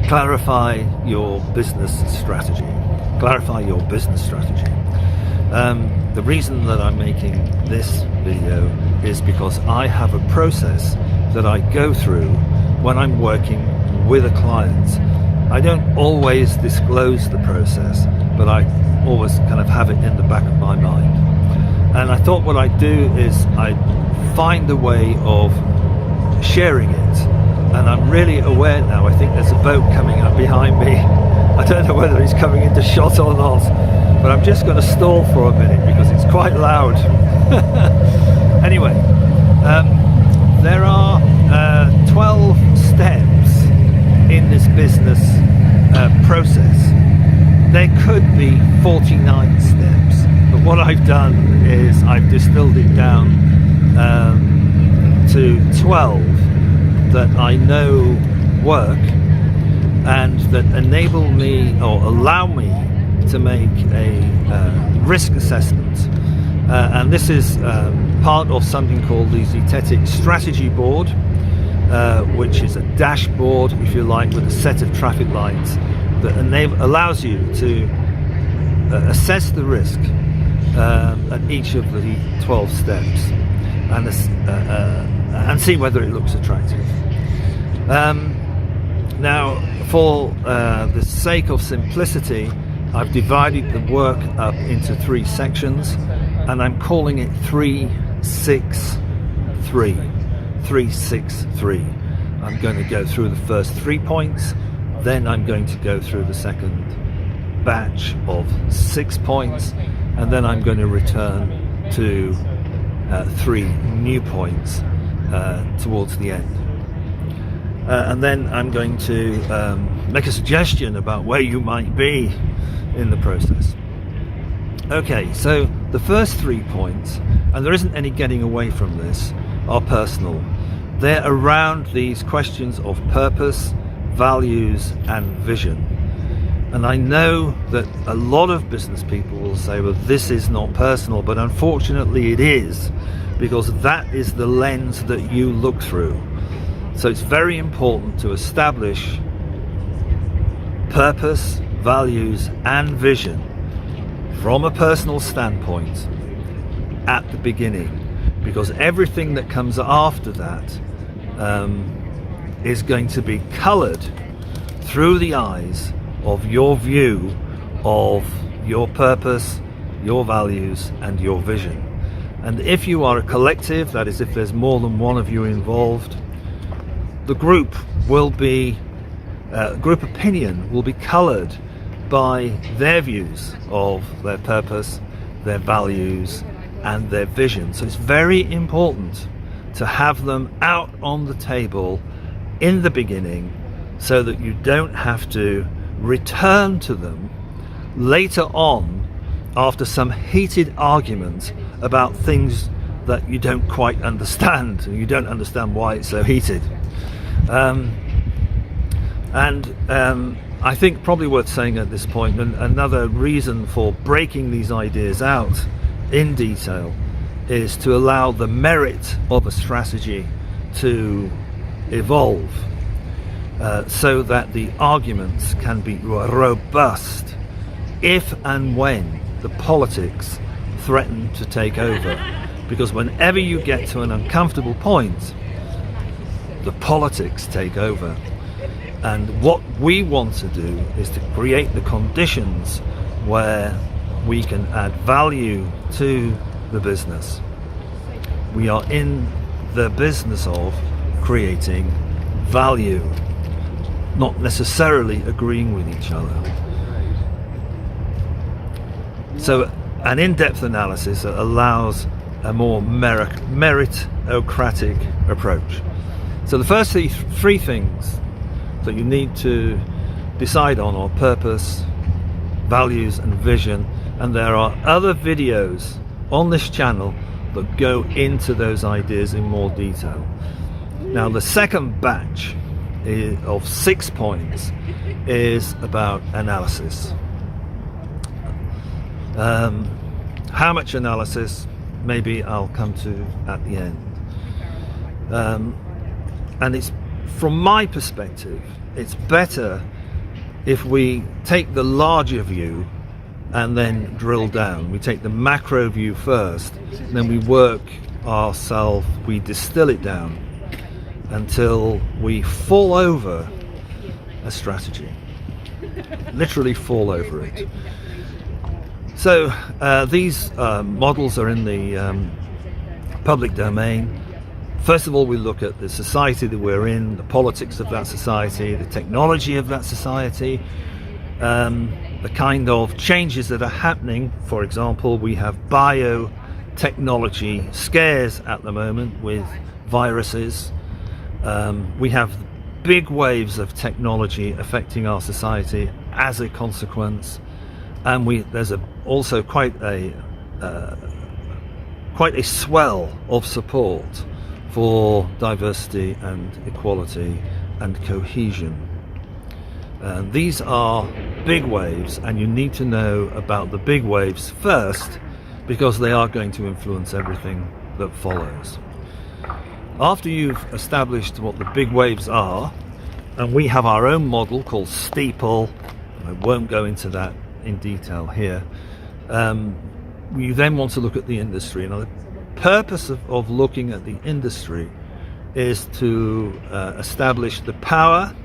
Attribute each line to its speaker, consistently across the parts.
Speaker 1: clarify your business strategy. Clarify your business strategy. The reason that I'm making this video is because I have a process that I go through when I'm working with a client. I don't always disclose the process, but I always kind of have it in the back of my mind. And I thought what I'd do is I'd find a way of sharing it. And I'm really aware now, I think there's a boat coming up behind me. I don't know whether he's coming into shot or not, but I'm just going to stall for a minute because it's quite loud. Anyway, there are 12 steps in this business process. There could be 49 steps, but what I've done is I've distilled it down to 12 that I know work and that enable me or allow me to make a risk assessment. And this is part of something called the Zetetic Strategy Board, which is a dashboard, if you like, with a set of traffic lights that allows you to assess the risk at each of the 12 steps and see whether it looks attractive. Now, for the sake of simplicity, I've divided the work up into 3 sections, and I'm calling it 3-6-3. 3-6-3. I'm going to go through the first 3 points, then I'm going to go through the second batch of 6 points, and then I'm going to return to 3 new points towards the end. And then I'm going to make a suggestion about where you might be in the process. Okay, so the first 3 points, and there isn't any getting away from this, are personal. They're around these questions of purpose, values, and vision. And I know that a lot of business people will say, well, this is not personal, but unfortunately it is, because that is the lens that you look through. So it's very important to establish purpose, values, and vision from a personal standpoint at the beginning, because everything that comes after that is going to be colored through the eyes of your view of your purpose, your values, and your vision. And if you are a collective, that is, if there's more than one of you involved, the group will be, group opinion will be colored by their views of their purpose, their values, and their vision. So it's very important to have them out on the table in the beginning so that you don't have to return to them later on after some heated argument about things that you don't quite understand, and you don't understand why it's so heated. I think probably worth saying at this point, and another reason for breaking these ideas out in detail is to allow the merit of a strategy to evolve, so that the arguments can be robust if and when the politics threaten to take over. Because whenever you get to an uncomfortable point, the politics take over. And what we want to do is to create the conditions where we can add value to the business. We are in the business of creating value, not necessarily agreeing with each other. So an in-depth analysis allows a more meritocratic approach. So the first 3 things that you need to decide on are purpose, values, and vision. And there are other videos on this channel that go into those ideas in more detail. Now, the second batch of 6 points is about analysis. How much analysis? Maybe I'll come to at the end. And it's, from my perspective, it's better if we take the larger view and then drill down, we take the macro view first, then we work ourselves, we distill it down until we fall over a strategy, literally fall over it. So these models are in the public domain. First of all, we look at the society that we're in, the politics of that society, the technology of that society, the kind of changes that are happening. For example, we have biotechnology scares at the moment with viruses. We have big waves of technology affecting our society as a consequence, and there's also quite a swell of support for diversity and equality and cohesion. These are big waves, and you need to know about the big waves first, because they are going to influence everything that follows. After you've established what the big waves are, and we have our own model called STEEPLE, I won't go into that in detail here, you then want to look at the industry. Now, the purpose of looking at the industry is to establish the power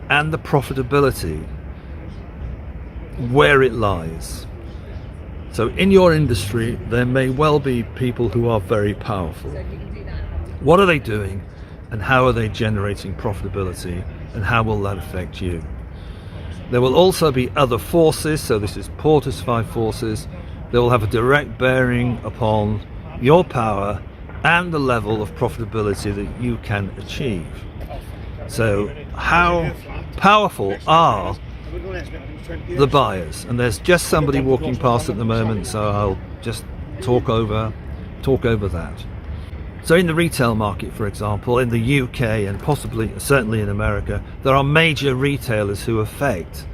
Speaker 1: and the profitability where it lies. So in your industry, there may well be people who are very powerful. What are they doing, and how are they generating profitability, and how will that affect you? There will also be other forces, so this is Porter's 5 forces. They will have a direct bearing upon your power and the level of profitability that you can achieve. So how powerful are the buyers? And there's just somebody walking past at the moment, so I'll just talk over that. So in the retail market, for example, in the UK and certainly in America, there are major retailers who affect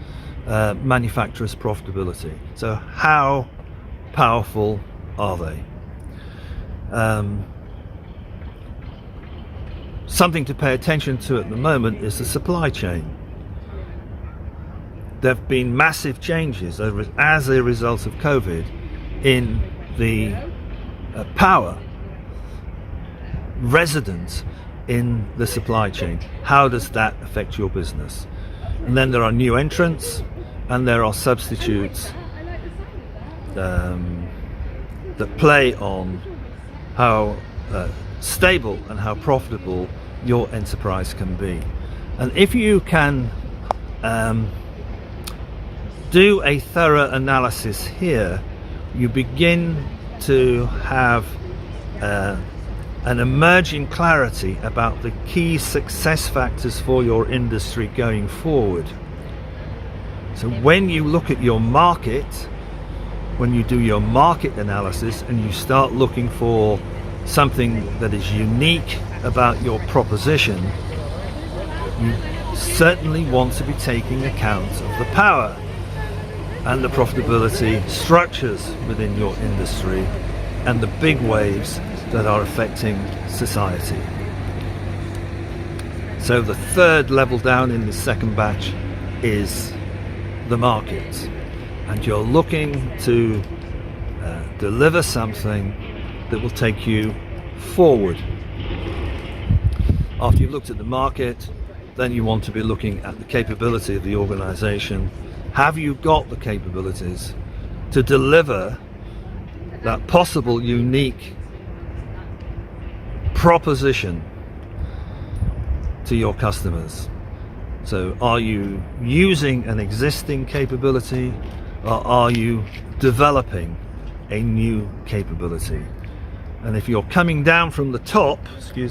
Speaker 1: manufacturers' profitability. So how powerful are they? Something to pay attention to at the moment is the supply chain. There have been massive changes as a result of COVID in the power resident in the supply chain. How does that affect your business? And then there are new entrants, and there are substitutes that play on how stable and how profitable your enterprise can be. And if you can do a thorough analysis here, you begin to have an emerging clarity about the key success factors for your industry going forward. So when you look at your market, when you do your market analysis and you start looking for something that is unique about your proposition, you certainly want to be taking account of the power and the profitability structures within your industry and the big waves that are affecting society. So the third level down in the second batch is the market, and you're looking to deliver something that will take you forward. After you've looked at the market, then you want to be looking at the capability of the organization. Have you got the capabilities to deliver that possible unique proposition to your customers? So are you using an existing capability, or are you developing a new capability? And if you're coming down from the top, you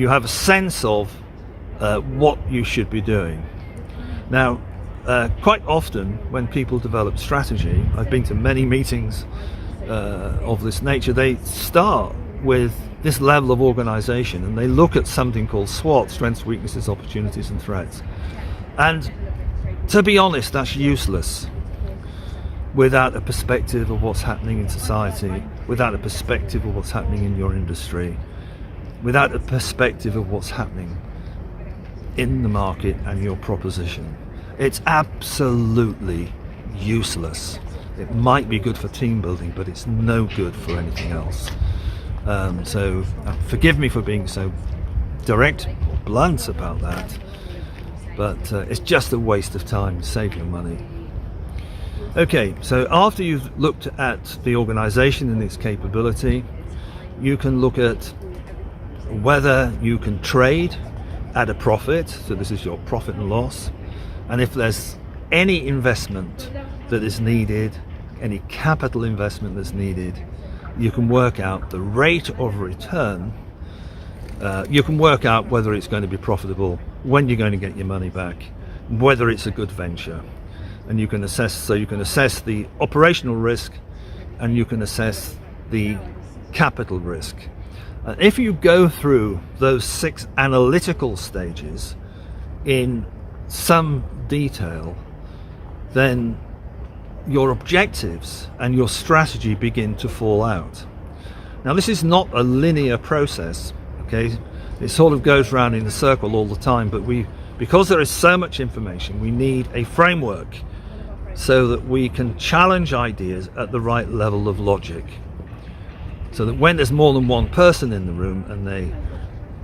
Speaker 1: have a sense of what you should be doing. Now, quite often when people develop strategy, I've been to many meetings of this nature, they start with this level of organization and they look at something called SWOT, strengths, weaknesses, opportunities and threats. And to be honest, that's useless without a perspective of what's happening in society, without a perspective of what's happening in your industry, without a perspective of what's happening in the market and your proposition. It's absolutely useless. It might be good for team building, but it's no good for anything else. So forgive me for being so direct or blunt about that, but it's just a waste of time. Save your money. Okay, so after you've looked at the organization and its capability, you can look at whether you can trade at a profit. So this is your profit and loss. And if there's any investment that is needed, any capital investment that's needed, you can work out the rate of return. You can work out whether it's going to be profitable, when you're going to get your money back, whether it's a good venture. And you can assess the operational risk, and you can assess the capital risk. If you go through those 6 analytical stages in some detail, then your objectives and your strategy begin to fall out. Now, this is not a linear process, okay? It sort of goes round in a circle all the time, but because there is so much information, we need a framework so that we can challenge ideas at the right level of logic. So that when there's more than one person in the room and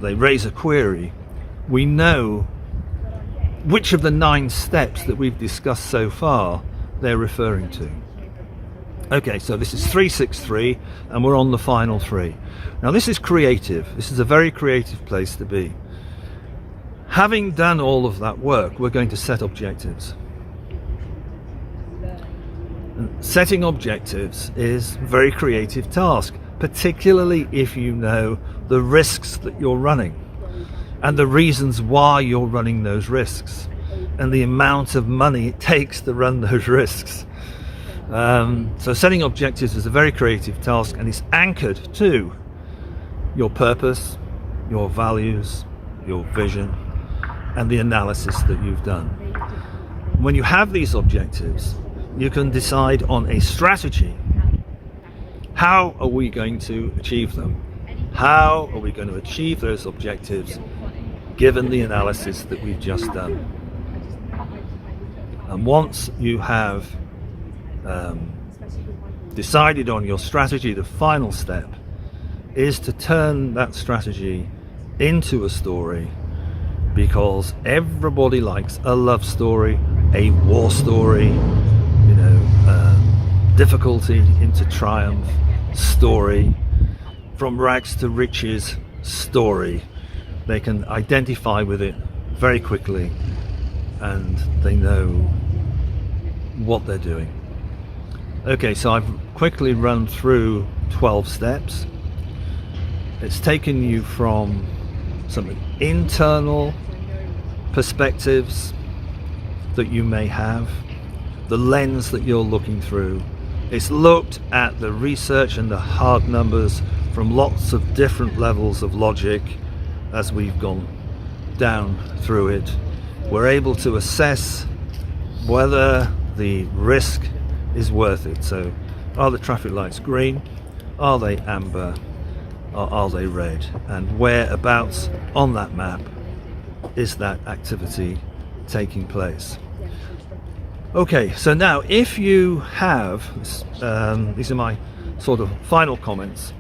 Speaker 1: they raise a query, we know which of the 9 steps that we've discussed so far they're referring to. Okay, so this is 363, and we're on the final 3. Now this is creative. This is a very creative place to be. Having done all of that work, we're going to set objectives. And setting objectives is a very creative task, particularly if you know the risks that you're running and the reasons why you're running those risks and the amount of money it takes to run those risks. So setting objectives is a very creative task, and it's anchored to your purpose, your values, your vision, and the analysis that you've done. When you have these objectives, you can decide on a strategy. How are we going to achieve them? How are we going to achieve those objectives given the analysis that we've just done? And once you have decided on your strategy, the final step is to turn that strategy into a story, because everybody likes a love story, a war story, difficulty into triumph story, from rags to riches story. They can identify with it very quickly, and they know what they're doing. Okay, so I've quickly run through 12 steps. It's taken you from some internal perspectives that you may have, the lens that you're looking through. It's looked at the research and the hard numbers from lots of different levels of logic. As we've gone down through it, we're able to assess whether the risk is worth it. So, are the traffic lights green? Are they amber? Or are they red? And whereabouts on that map is that activity taking place? Okay, so now if you have, these are my sort of final comments,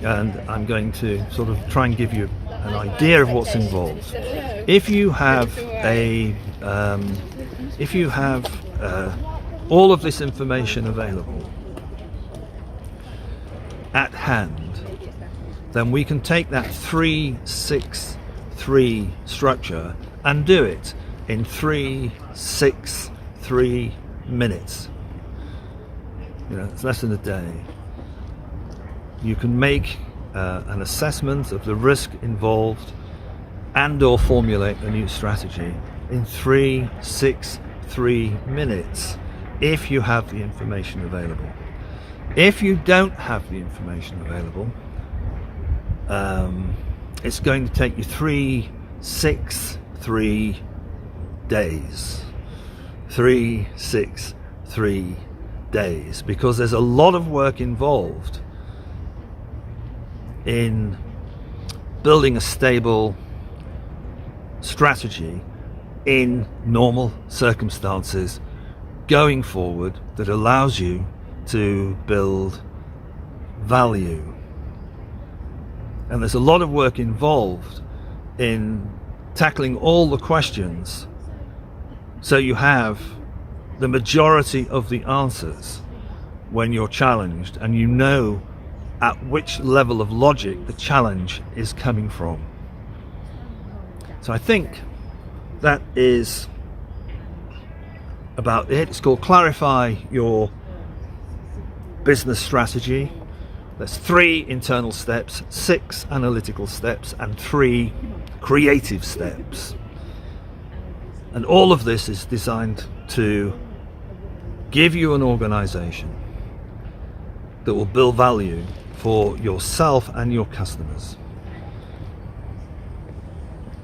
Speaker 1: and I'm going to sort of try and give you an idea of what's involved. If you have all of this information available at hand, then we can take that 3-6-3 structure and do it in 3-6-3 minutes. It's less than a day. You can make an assessment of the risk involved and or formulate a new strategy in 3-6-3 minutes if you have the information available. If you don't have the information available, it's going to take you 3-6-3 days. 3-6-3 days, because there's a lot of work involved in building a stable strategy in normal circumstances going forward that allows you to build value. And there's a lot of work involved in tackling all the questions so you have the majority of the answers when you're challenged, and you know at which level of logic the challenge is coming from. So I think that is about it. It's called Clarify Your Business Strategy. There's 3 internal steps, 6 analytical steps, and 3 creative steps. And all of this is designed to give you an organization that will build value for yourself and your customers.